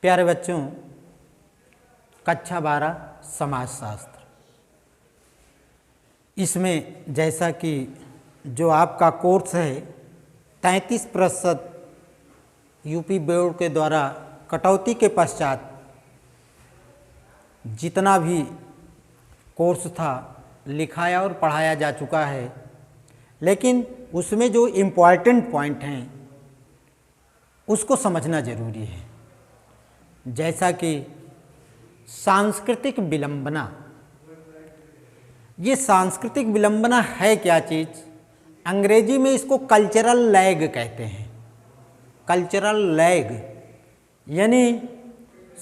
प्यारे बच्चों, कक्षा 12 समाजशास्त्र, इसमें जैसा कि जो आपका कोर्स है 33% यूपी बोर्ड के द्वारा कटौती के पश्चात जितना भी कोर्स था लिखाया और पढ़ाया जा चुका है, लेकिन उसमें जो इम्पॉर्टेंट पॉइंट हैं उसको समझना ज़रूरी है। जैसा कि सांस्कृतिक विलंबना, ये सांस्कृतिक विलंबना है क्या चीज़? अंग्रेजी में इसको कल्चरल लैग कहते हैं। कल्चरल लैग यानी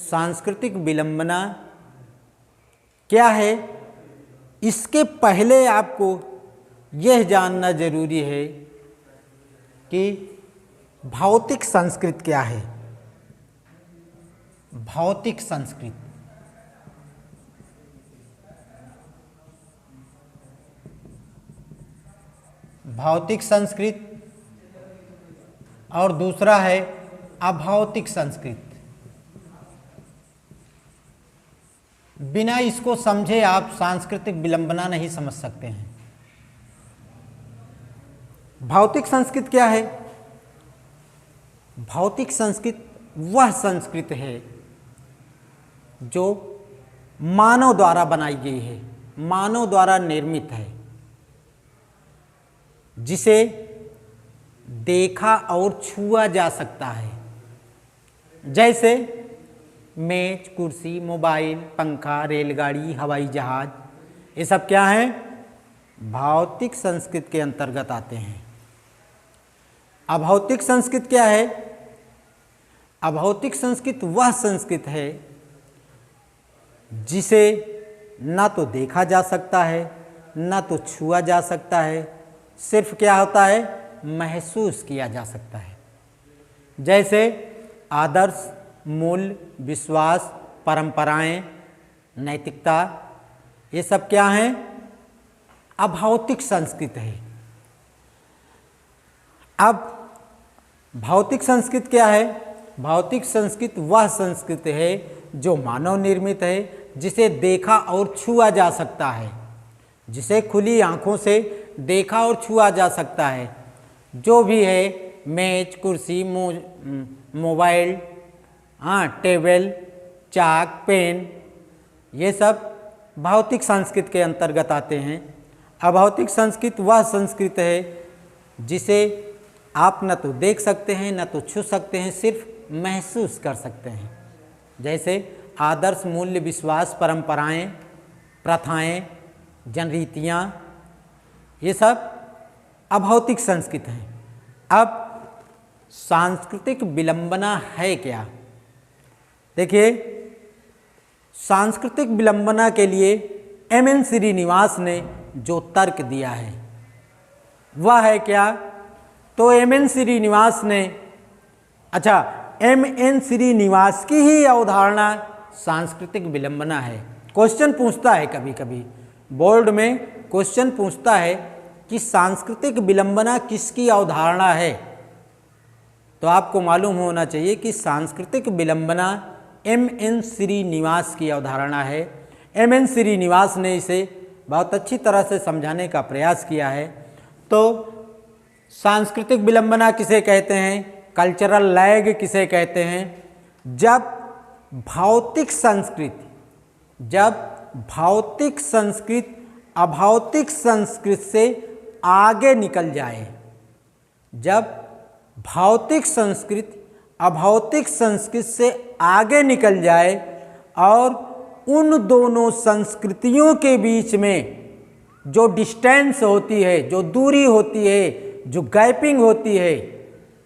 सांस्कृतिक विलंबना क्या है, इसके पहले आपको यह जानना जरूरी है कि भौतिक संस्कृति क्या है। भौतिक संस्कृति, भौतिक संस्कृति और दूसरा है अभौतिक संस्कृति। बिना इसको समझे आप सांस्कृतिक विलंबना नहीं समझ सकते हैं। भौतिक संस्कृति क्या है? भौतिक संस्कृति वह संस्कृति है जो मानव द्वारा बनाई गई है, मानव द्वारा निर्मित है, जिसे देखा और छुआ जा सकता है। जैसे मेज, कुर्सी, मोबाइल, पंखा, रेलगाड़ी, हवाई जहाज, ये सब क्या हैं? भौतिक संस्कृति के अंतर्गत आते हैं। अभौतिक संस्कृति क्या है? अभौतिक संस्कृति वह संस्कृति है जिसे ना तो देखा जा सकता है ना तो छुआ जा सकता है, सिर्फ क्या होता है? महसूस किया जा सकता है। जैसे आदर्श, मूल्य, विश्वास, परंपराएं, नैतिकता, ये सब क्या हैं? अभौतिक संस्कृति है। अब भौतिक संस्कृति क्या है? भौतिक संस्कृति वह संस्कृति है जो मानव निर्मित है, जिसे देखा और छुआ जा सकता है, जिसे खुली आंखों से देखा और छुआ जा सकता है। जो भी है, मेज, कुर्सी, मोबाइल, टेबल, चाक, पेन, ये सब भौतिक संस्कृति के अंतर्गत आते हैं। अभौतिक संस्कृति वह संस्कृति है जिसे आप न तो देख सकते हैं न तो छू सकते हैं, सिर्फ महसूस कर सकते हैं। जैसे आदर्श, मूल्य, विश्वास, परंपराएं, प्रथाएं, जनरीतियाँ, ये सब अभौतिक संस्कृति हैं। अब सांस्कृतिक विलंबना है क्या? देखिए, सांस्कृतिक विलंबना के लिए एम.एन. श्रीनिवास ने जो तर्क दिया है वह है क्या? तो एम.एन. श्रीनिवास ने, एम.एन. श्रीनिवास की ही अवधारणा सांस्कृतिक विलंबना है। क्वेश्चन पूछता है, कभी कभी बोर्ड में क्वेश्चन पूछता है कि सांस्कृतिक विलंबना किसकी अवधारणा है, तो आपको मालूम होना चाहिए कि सांस्कृतिक विलंबना एम.एन. श्रीनिवास की अवधारणा है। एम.एन. श्रीनिवास ने इसे बहुत अच्छी तरह से समझाने का प्रयास किया है। तो सांस्कृतिक विलंबना किसे कहते हैं, कल्चरल लैग किसे कहते हैं? जब भौतिक संस्कृति अभौतिक संस्कृति से आगे निकल जाए, जब भौतिक संस्कृति अभौतिक संस्कृति से आगे निकल जाए और उन दोनों संस्कृतियों के बीच में जो डिस्टेंस होती है, जो दूरी होती है, जो गैपिंग होती है,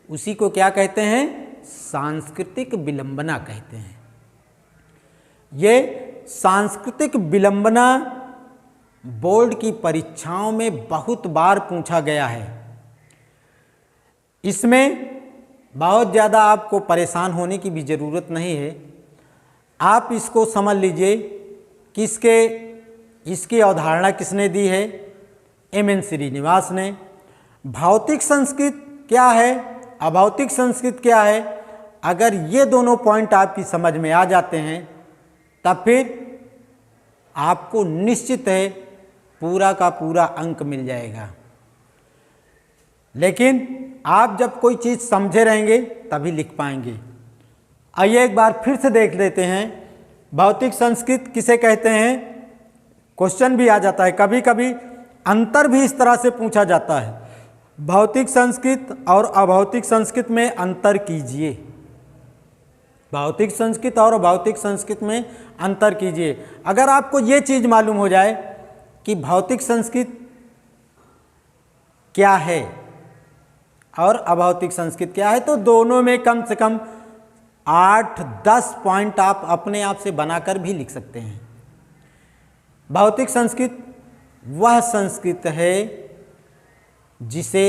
उसी को क्या कहते हैं? सांस्कृतिक विलंबना कहते हैं। ये सांस्कृतिक विलंबना बोर्ड की परीक्षाओं में बहुत बार पूछा गया है। इसमें बहुत ज़्यादा आपको परेशान होने की भी ज़रूरत नहीं है। आप इसको समझ लीजिए कि इसकी अवधारणा किसने दी है? एम.एन. श्रीनिवास ने। भौतिक संस्कृति क्या है, अभौतिक संस्कृति क्या है? अगर ये दोनों पॉइंट आपकी समझ में आ जाते हैं तब फिर आपको निश्चित है पूरा का पूरा अंक मिल जाएगा। लेकिन आप जब कोई चीज़ समझे रहेंगे तभी लिख पाएंगे। आइए एक बार फिर से देख लेते हैं भौतिक संस्कृत किसे कहते हैं। क्वेश्चन भी आ जाता है, कभी कभी अंतर भी इस तरह से पूछा जाता है, भौतिक संस्कृत और अभौतिक संस्कृत में अंतर कीजिए। भौतिक संस्कृत और अभौतिक संस्कृत में अंतर कीजिए। अगर आपको ये चीज़ मालूम हो जाए कि भौतिक संस्कृत क्या है और अभौतिक संस्कृत क्या है, तो दोनों में कम से कम 8-10 पॉइंट आप अपने आप से बनाकर भी लिख सकते हैं। भौतिक संस्कृत वह संस्कृत है जिसे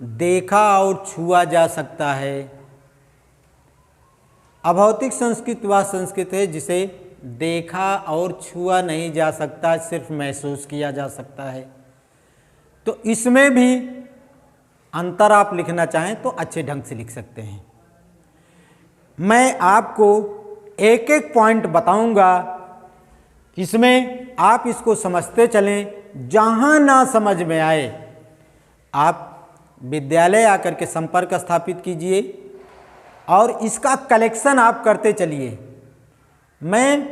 देखा और छुआ जा सकता है। अभौतिक संस्कृत वह संस्कृत है जिसे देखा और छुआ नहीं जा सकता, सिर्फ महसूस किया जा सकता है। तो इसमें भी अंतर आप लिखना चाहें तो अच्छे ढंग से लिख सकते हैं। मैं आपको एक एक पॉइंट बताऊंगा, इसमें आप इसको समझते चलें। जहां ना समझ में आए आप विद्यालय आकर के संपर्क स्थापित कीजिए और इसका कलेक्शन आप करते चलिए। मैं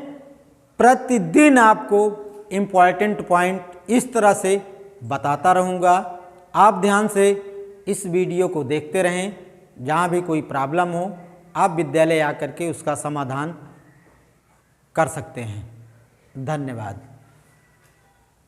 प्रतिदिन आपको इम्पॉर्टेंट पॉइंट इस तरह से बताता रहूँगा। आप ध्यान से इस वीडियो को देखते रहें। जहाँ भी कोई प्रॉब्लम हो आप विद्यालय आकर के उसका समाधान कर सकते हैं। धन्यवाद।